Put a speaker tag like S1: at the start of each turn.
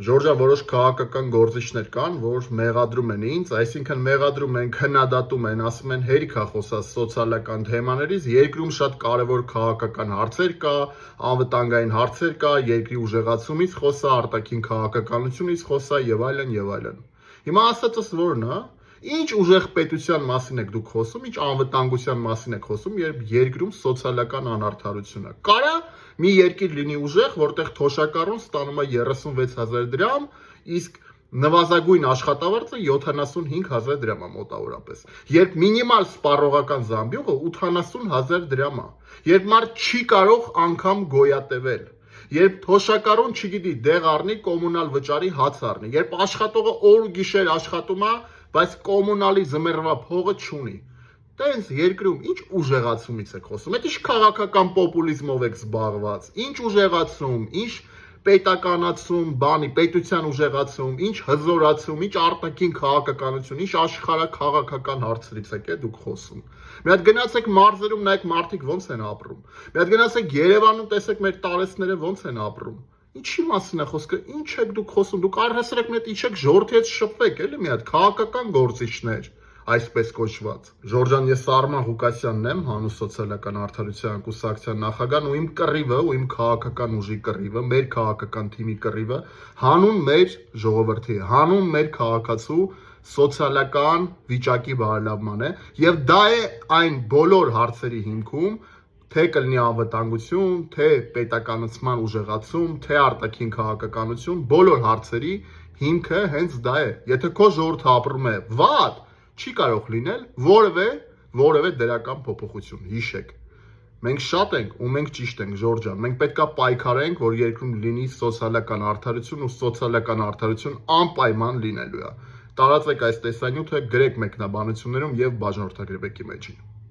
S1: Ժորժան, որոշ քաղաքական գործիչներ կան, որ մեղադրում են ինձ, այսինքն մեղադրում են, քննադատում են, ասում են հերիք է խոսած սոցիալական թեմաներից, երկրում շատ կարևոր քաղաքական հարցեր կա, անվտանգային հարցեր կա, երկրի ուժեղացումից խոսա, արտաքին քաղաքականությունից խոսա եւ այլն եւ այլն։ Հիմա ասածս որն է, ինչ ուժեղ պետության մասին եք դուք խոսում, ինչ անվտանգության մասին եք խոսում, երբ երկրում սոցիալական անարդարություն է։ Կարա մի երկիր լինի ուժեղ, որտեղ թոշակառուն ստանում է 36,000 դրամ, իսկ նվազագույն աշխատավարձը 75,000 դրամ է մոտավորապես։ Երբ մինիմալ սպառողական զամբյուղը 80,000 դրամ է, երբ մարդ չի կարող անգամ գոյատևել, երբ թոշակառուն չգիտի դեղ առնի կոմունալ վճարի հաց առնի, երբ աշխատողը օր ու գիշեր աշխատում է, բայց կոմունալի զմերվա փողը չունի։ Տենց երկրում ինչ ուժեղացումից եք խոսում, այդ ինչ քաղաքական պոպուլիզմով եք զբաղված, ինչ ուժեղացում, ինչ պետականացում, բանի, պետության ուժեղացում, ինչ հզորացում, ինչ արտաքին քաղաքականություն, ինչ աշխարհաքաղաքական հարցերից եք դուք խոսում։ Մի հատ գնացեք մարզերում նայեք մարդիկ ոնց են ապրում։ Մի հատ գնացեք Երևանում տեսեք մեր տարեցները ոնց են ապրում։ Ինչի մասին է խոսքը, ինչ եք դուք խոսում, դուք առհասարակ մի հատ իջեք ժողովրդի հետ շփվեք, էլի մի հատ քաղաքական գործիչներ, այսպես կոչված։ Ժորժան, ես Արման Ղուկասյանն եմ, Հանուն սոցիալական արդարության կուսակցության նախագահն ու իմ կռիվը ու իմ քաղաքական ուժի կռիվը, մեր քաղաքական թիմի կռիվը հանուն մեր ժողովրդի, հանուն մեր քաղաքացու սոցիալական վիճակի բարելավման է եւ դա է այն բոլոր հարցերի հիմքում, թե կլինի անվտանգություն, թե պետականացման ուժեղացում, թե արտաքին քաղաքականություն, բոլոր հարցերի հիմքը հենց դա է։ Եթե քո ժողովուրդը ապրում է վատ, չի կարող լինել որևէ դրական փոփոխություն, հիշեք։ Մենք շատ ենք ու մենք ճիշտ ենք, Ժորժան։ Մենք պետքա պայքարենք, որ երկրում լինի սոցիալական արդարություն ու սոցիալական արդարություն անպայման լինելու է։ Տարածեք այս տեսանյութը, գրեք մեկնաբանություններում եւ բաժանորդագրվեք ի մեջին։